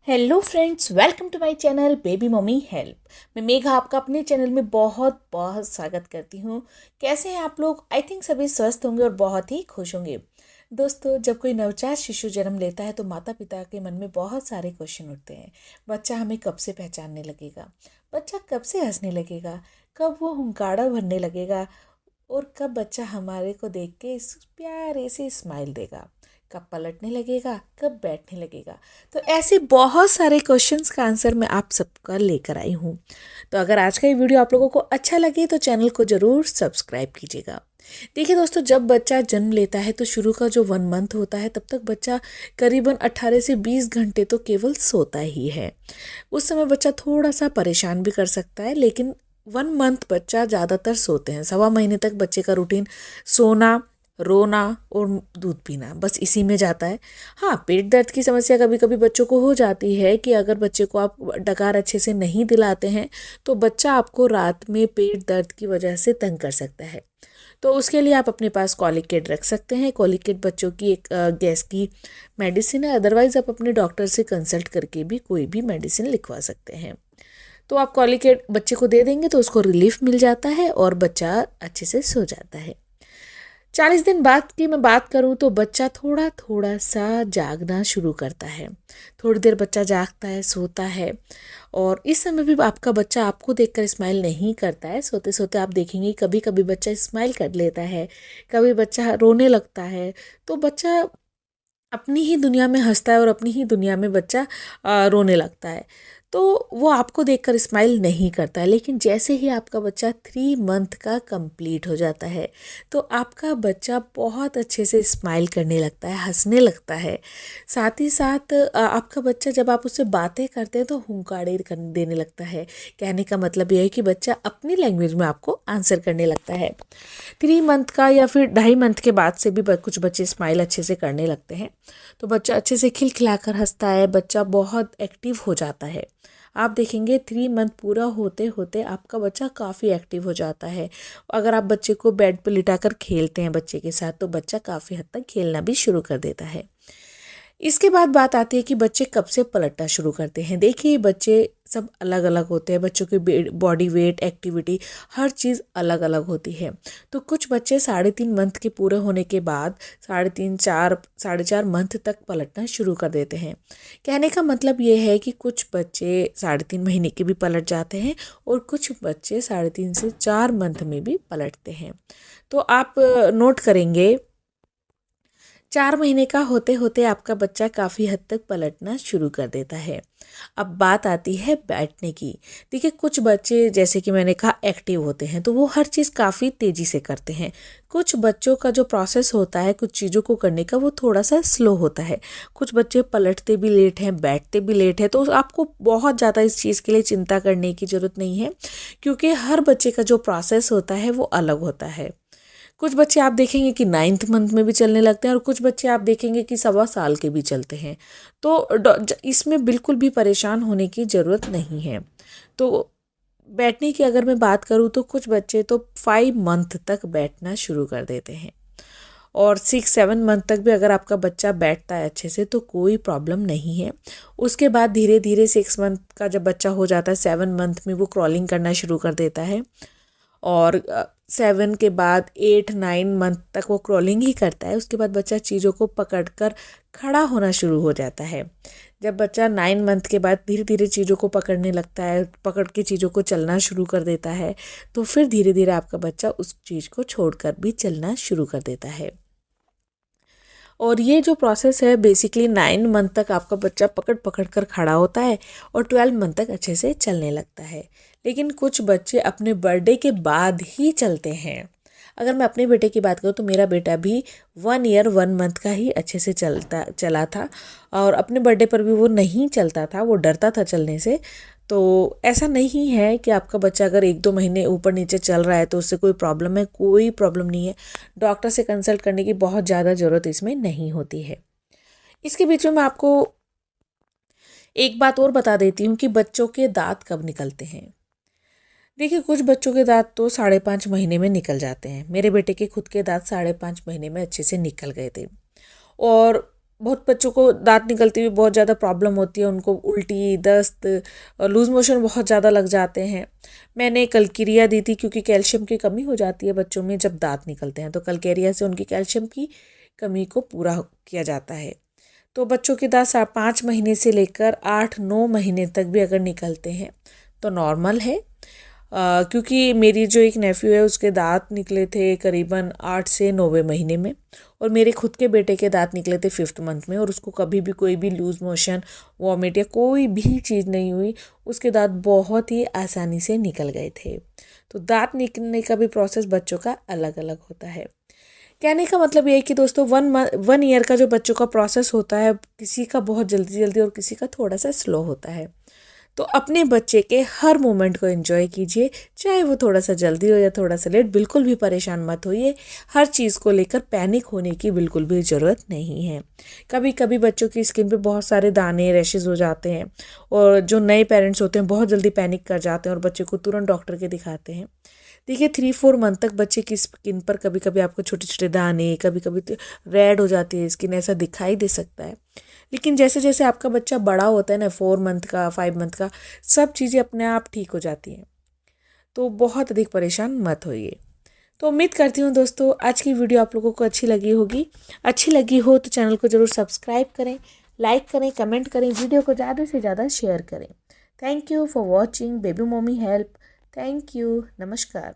Hello friends, welcome to my channel baby mummy help. मैं मेघा आपका अपने चैनल में बहुत बहुत स्वागत करती हूँ। कैसे हैं आप लोग? आई थिंक सभी स्वस्थ होंगे और बहुत ही खुश होंगे। दोस्तों, जब कोई नवजात शिशु जन्म लेता है तो माता पिता के मन में बहुत सारे क्वेश्चन उठते हैं। बच्चा हमें कब से पहचानने लगेगा? बच्चा कब से हंसने लगेगा? कब वो हुंकारा भरने लगेगा? और कब बच्चा हमारे को देख के इस प्यारे से स्माइल देगा? कब पलटने लगेगा? कब बैठने लगेगा? तो ऐसे बहुत सारे क्वेश्चंस का आंसर मैं आप सबका लेकर आई हूँ। तो अगर आज का ये वीडियो आप लोगों को अच्छा लगे तो चैनल को ज़रूर सब्सक्राइब कीजिएगा। देखिए दोस्तों, जब बच्चा जन्म लेता है तो शुरू का जो 1 मंथ होता है तब तक बच्चा करीबन 18 से 20 घंटे तो केवल सोता ही है। उस समय बच्चा थोड़ा सा परेशान भी कर सकता है, लेकिन 1 मंथ बच्चा ज़्यादातर सोते हैं। 1.25 महीने तक बच्चे का रूटीन सोना, रोना और दूध पीना, बस इसी में जाता है। हाँ, पेट दर्द की समस्या कभी कभी बच्चों को हो जाती है कि अगर बच्चे को आप डकार अच्छे से नहीं दिलाते हैं तो बच्चा आपको रात में पेट दर्द की वजह से तंग कर सकता है। तो उसके लिए आप अपने पास कॉलिकेट रख सकते हैं। कॉलिकेट बच्चों की एक गैस की मेडिसिन है। अदरवाइज़ आप अपने डॉक्टर से कंसल्ट करके भी कोई भी मेडिसिन लिखवा सकते हैं। तो आप कॉलिकेट बच्चे को दे देंगे तो उसको रिलीफ मिल जाता है और बच्चा अच्छे से सो जाता है। 40 दिन बाद की मैं बात करूं तो बच्चा थोड़ा थोड़ा सा जागना शुरू करता है। थोड़ी देर बच्चा जागता है, सोता है, और इस समय भी आपका बच्चा आपको देखकर स्माइल नहीं करता है। सोते सोते आप देखेंगे कभी कभी बच्चा स्माइल कर लेता है, कभी बच्चा रोने लगता है। तो बच्चा अपनी ही दुनिया में हंसता है और अपनी ही दुनिया में बच्चा रोने लगता है। तो वो आपको देखकर स्माइल नहीं करता है। लेकिन जैसे ही आपका बच्चा 3 मंथ का कंप्लीट हो जाता है तो आपका बच्चा बहुत अच्छे से स्माइल करने लगता है, हंसने लगता है। साथ ही साथ आपका बच्चा जब आप उससे बातें करते हैं तो हुंकारे देने लगता है। कहने का मतलब यह है कि बच्चा अपनी लैंग्वेज में आपको आंसर करने लगता है। 3 मंथ का या फिर 2.5 मंथ के बाद से भी कुछ बच्चे स्माइल अच्छे से करने लगते हैं। तो बच्चा अच्छे से खिलखिलाकर हंसता है, बच्चा बहुत एक्टिव हो जाता है। आप देखेंगे 3 मंथ पूरा होते होते आपका बच्चा काफ़ी एक्टिव हो जाता है। अगर आप बच्चे को बेड पर लिटाकर खेलते हैं बच्चे के साथ तो बच्चा काफ़ी हद तक खेलना भी शुरू कर देता है। इसके बाद बात आती है कि बच्चे कब से पलटना शुरू करते हैं। देखिए, बच्चे सब अलग अलग होते हैं। बच्चों की बॉडी वेट, एक्टिविटी, हर चीज़ अलग अलग होती है। तो कुछ बच्चे 3.5 मंथ के पूरे होने के बाद 3.5 4 3.5 4 मंथ तक पलटना शुरू कर देते हैं। कहने का मतलब ये है कि कुछ बच्चे 3.5 महीने के भी पलट जाते हैं और कुछ बच्चे 3.5 से 4 मंथ में भी पलटते हैं। तो आप नोट करेंगे 4 महीने का होते होते आपका बच्चा काफ़ी हद तक पलटना शुरू कर देता है। अब बात आती है बैठने की। देखिए, कुछ बच्चे जैसे कि मैंने कहा एक्टिव होते हैं तो वो हर चीज़ काफ़ी तेज़ी से करते हैं। कुछ बच्चों का जो प्रोसेस होता है कुछ चीज़ों को करने का वो थोड़ा सा स्लो होता है। कुछ बच्चे पलटते भी लेट हैं, बैठते भी लेट हैं। तो आपको बहुत ज़्यादा इस चीज़ के लिए चिंता करने की ज़रूरत नहीं है, क्योंकि हर बच्चे का जो प्रोसेस होता है वो अलग होता है। कुछ बच्चे आप देखेंगे कि 9th मंथ में भी चलने लगते हैं और कुछ बच्चे आप देखेंगे कि 1.25 साल के भी चलते हैं। तो इसमें बिल्कुल भी परेशान होने की ज़रूरत नहीं है। तो बैठने की अगर मैं बात करूँ तो कुछ बच्चे तो 5 मंथ तक बैठना शुरू कर देते हैं, और 6-7 मंथ तक भी अगर आपका बच्चा बैठता है अच्छे से तो कोई प्रॉब्लम नहीं है। उसके बाद धीरे धीरे 6 मंथ का जब बच्चा हो जाता है 7 मंथ में वो क्रॉलिंग करना शुरू कर देता है, और 7 के बाद 8-9 मंथ तक वो क्रॉलिंग ही करता है। उसके बाद बच्चा चीज़ों को पकड़कर खड़ा होना शुरू हो जाता है। जब बच्चा 9 मंथ के बाद धीरे धीरे चीज़ों को पकड़ने लगता है, पकड़ के चीज़ों को चलना शुरू कर देता है, तो फिर धीरे धीरे आपका बच्चा उस चीज़ को छोड़कर भी चलना शुरू कर देता है। और ये जो प्रोसेस है बेसिकली 9 मंथ तक आपका बच्चा पकड़ पकड़ कर खड़ा होता है और 12 मंथ तक अच्छे से चलने लगता है। लेकिन कुछ बच्चे अपने बर्थडे के बाद ही चलते हैं। अगर मैं अपने बेटे की बात करूँ तो मेरा बेटा भी 1 ईयर 1 मंथ का ही अच्छे से चला था, और अपने बर्थडे पर भी वो नहीं चलता था, वो डरता था चलने से। तो ऐसा नहीं है कि आपका बच्चा अगर 1-2 महीने ऊपर नीचे चल रहा है तो उससे कोई प्रॉब्लम है, कोई प्रॉब्लम नहीं है। डॉक्टर से कंसल्ट करने की बहुत ज़्यादा ज़रूरत इसमें नहीं होती है। इसके बीच में मैं आपको एक बात और बता देती हूँ कि बच्चों के दांत कब निकलते हैं। देखिए, कुछ बच्चों के दांत तो 5.5 महीने में निकल जाते हैं। मेरे बेटे के खुद के दांत 5.5 महीने में अच्छे से निकल गए थे। और बहुत बच्चों को दांत निकलते हुए बहुत ज़्यादा प्रॉब्लम होती है, उनको उल्टी, दस्त और लूज़ मोशन बहुत ज़्यादा लग जाते हैं। मैंने कलकिरिया दी थी क्योंकि कैल्शियम की कमी हो जाती है बच्चों में जब दांत निकलते हैं, तो कलकेरिया से उनकी कैल्शियम की कमी को पूरा किया जाता है। तो बच्चों के दांत 5 महीने से लेकर 8-9 महीने तक भी अगर निकलते हैं तो नॉर्मल है। क्योंकि मेरी जो एक नेफ्यू है उसके दांत निकले थे करीबन 8 से 9 महीने में, और मेरे खुद के बेटे के दांत निकले थे 5th मंथ में, और उसको कभी भी कोई भी लूज़ मोशन, वॉमिट या कोई भी चीज़ नहीं हुई। उसके दांत बहुत ही आसानी से निकल गए थे। तो दांत निकलने का भी प्रोसेस बच्चों का अलग अलग होता है। कहने का मतलब ये है कि दोस्तों 1 ईयर का जो बच्चों का प्रोसेस होता है, किसी का बहुत जल्दी जल्दी और किसी का थोड़ा सा स्लो होता है। तो अपने बच्चे के हर मोमेंट को एंजॉय कीजिए, चाहे वो थोड़ा सा जल्दी हो या थोड़ा सा लेट। बिल्कुल भी परेशान मत होइए, हर चीज़ को लेकर पैनिक होने की बिल्कुल भी ज़रूरत नहीं है। कभी कभी बच्चों की स्किन पे बहुत सारे दाने, रैशेज़ हो जाते हैं, और जो नए पेरेंट्स होते हैं बहुत जल्दी पैनिक कर जाते हैं और बच्चे को तुरंत डॉक्टर के दिखाते हैं। देखिए 3-4 मंथ तक बच्चे की स्किन पर कभी कभी आपको छोटे छोटे दाने, कभी कभी तो रेड हो जाती है स्किन, ऐसा दिखाई दे सकता है। लेकिन जैसे जैसे आपका बच्चा बड़ा होता है ना, 4 मंथ का, 5 मंथ का, सब चीज़ें अपने आप ठीक हो जाती हैं। तो बहुत अधिक परेशान मत होइए। तो उम्मीद करती हूँ दोस्तों आज की वीडियो आप लोगों को अच्छी लगी होगी। अच्छी लगी हो तो चैनल को ज़रूर सब्सक्राइब करें, लाइक करें, कमेंट करें, वीडियो को ज़्यादा से ज़्यादा शेयर करें। Thank you for watching baby mummy help. Thank you. नमस्कार।